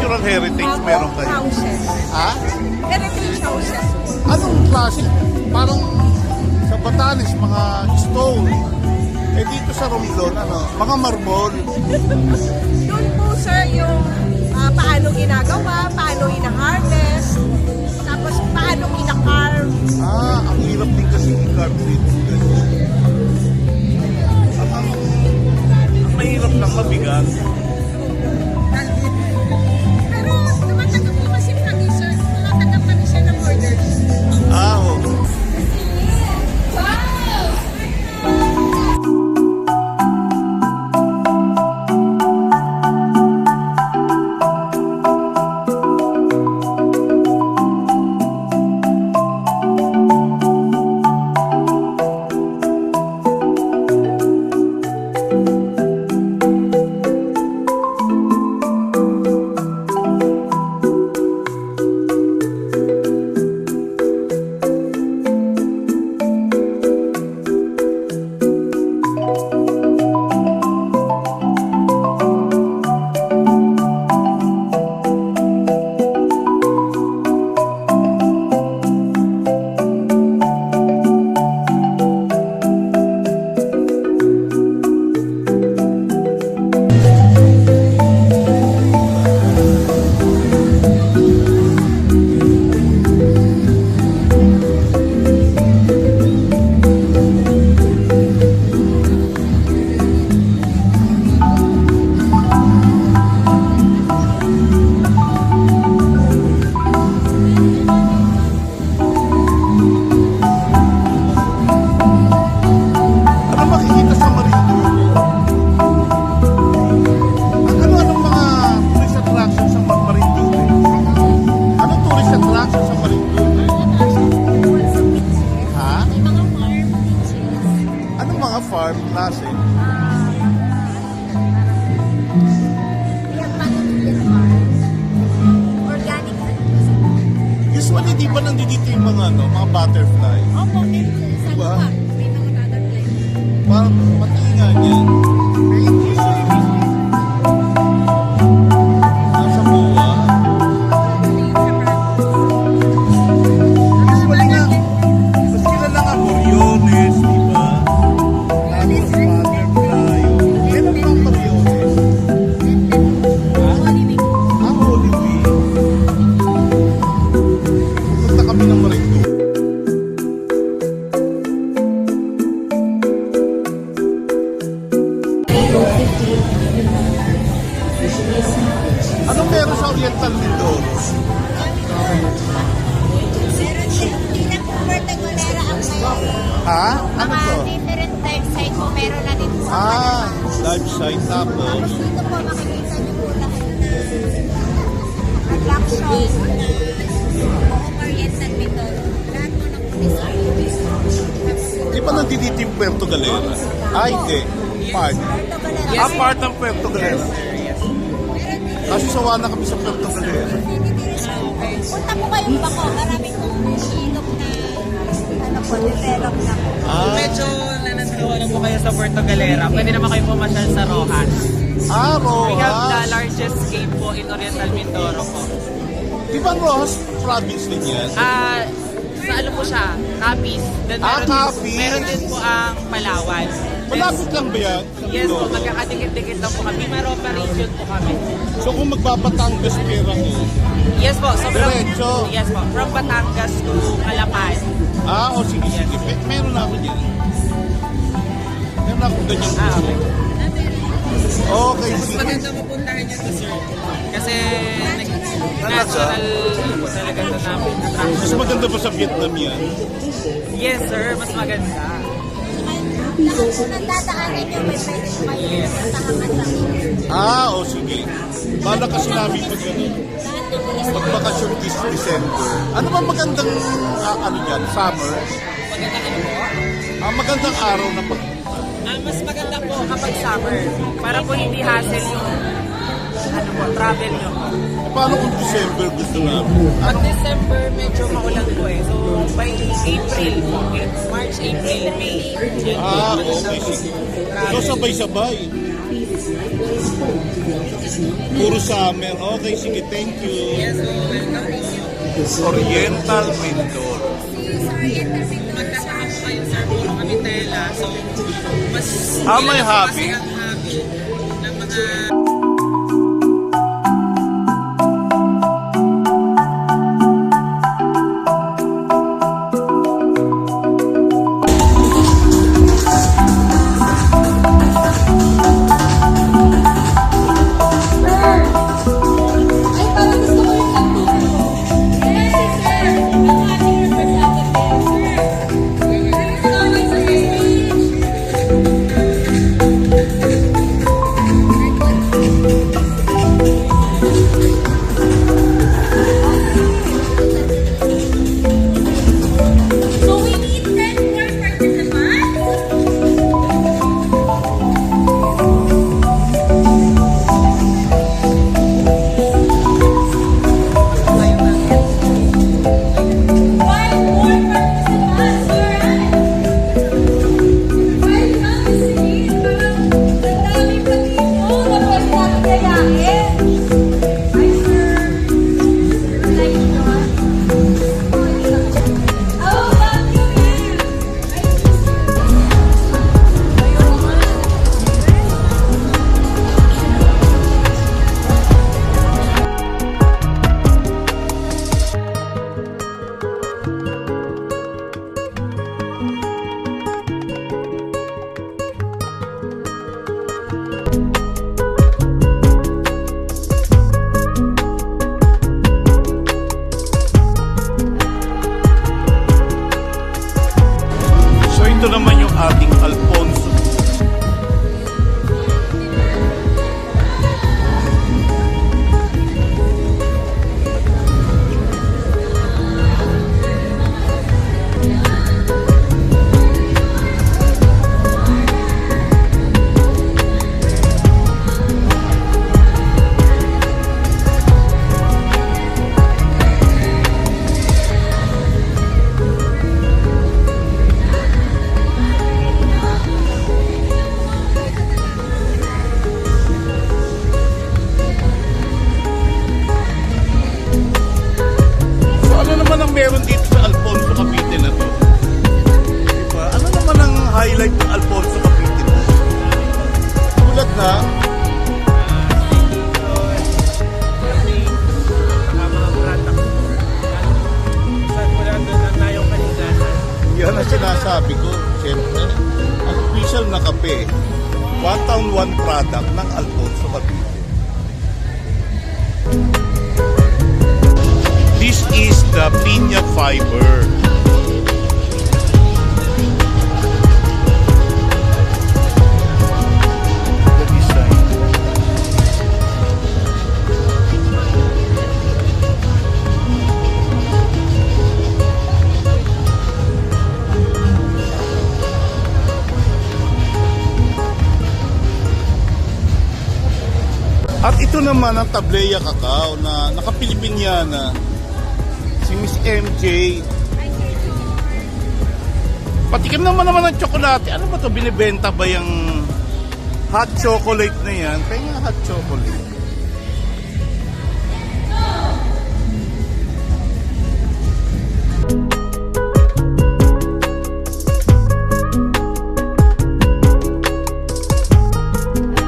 cultural heritage meron kayo? Houses. Ha? Heritage houses. Anong klase? Parang sa Batanes, mga stone. Eh dito sa Romblon, ano? Mga marble. Doon po sir yung paano ginagawa, paano ina-harvest, tapos paano ina-carve. Ang hirap din kasi i-carve dito. Ang mahirap lang mabigat. Pero tumatanggap po kasi kami sir, tumatanggap kami siya ng orders. Oo. Ano makikita sa Marinduque? Anong mga tourist attraction sa Marinduque? Anong tourist attraction sa Marinduque? Ha? Anong mga farm klase? Organic. Usually, di ba nandito yung mga, mga butterfly? Opo, meron sa Diba? lupa. May mga butterfly. Parang matingan yan. Nasa buwa. Usually nga, mas kilala nga Moriones, di ba? Tapos butterfly. Meron bang Moriones? Holy Week. Pupunta kami ng Marinduque. Anong meron sa Oriental Mindoro? Meron din, ilang Portagolera ang may Ha? Ano mga to? different life site po. Meron na din po. Live site tapos. Tapos dito po makikita niyo po lahat na attraction na buong Oriental Mindoro. Lahat po ng Di ba nandito yung Puerto Galera? Hindi. Part. Portagolera. Part ng Puerto Galera. Kasi sawa na kami sa Puerto Galera. Punta po kayong bako. Marami pong ilog na develop na po. Medyo nanandawa na po kayo sa Puerto Galera. Pwede naman kayo pumasyal sa Rojas. We have the Rojas. largest cave po in Oriental Mindoro po. Di ba Rojas province din yan? Sa ano po siya? Capiz. Then Capiz. meron din po ang Palawan. Malapit lang ba yan? Yes po, magkakadikit-dikit lang po kami. Maropa region po kami. So kung magbabatangas pera ko, Yes po, so Diretso. yes po, from Batangas to Calapan. sige. Meron na ako dyan. Meron ako ganyan. Okay. Okay, Mas sige. maganda mapuntahan niyo to, sir. Kasi Talaga? natural po talaga ito namin. Mas maganda pa sa Vietnam yan. Yes, sir. Mas maganda. Lahat po ng dadaanan nyo, may pwede po kayo puntahan lang. Sige. Bala kasi namin pag ganun. Magbakasyon this December. Ano ba magandang, dyan, summer? Maganda ano po? Magandang araw na pag... Mas maganda po kapag summer. Para po hindi hassle yung travel nyo. Paano kung December gusto namin? Pag December, medyo maulan po eh. So, by April, March, April, May. Okay, sige. So, sabay-sabay. Puro summer. Okay, sige, thank you. Yes, so welcome. Oriental Mindoro. Sa Oriental Mindoro, Magkasama po kayo sir, puro kami tela. So, mas May ilan po hobby? kasi ang hobby ng mga ay, parang gusto ko yung nagtuturo. Yes, sir. Ang ating representative, sir. Sorry, sir. So we need 10 more participants. Five more participants, alright? Five comes in. Parang ang daming pag-ino na pwede natin gayahin. Hi, sir. Like John. Oh, love you, ma'am. Ayun naman. So ito naman yung ating Alfonso. So ano naman ang meron dito sa Alfonso Cavite na to? Diba? Ano naman ang highlight ng Alfonso Cavite na? Tulad na, yan ang sinasabi ko. Siyempre, ang official na kape, one town, one product ng Alfonso Cavite. This is the piña fiber. The design. At ito naman ang Tableya Cacao na naka-Pilipinyana. Si Miss MJ. Patikim naman ng tsokolate. Ano ba to? Binibenta ba yung hot chocolate na yan? Kaya nga hot chocolate.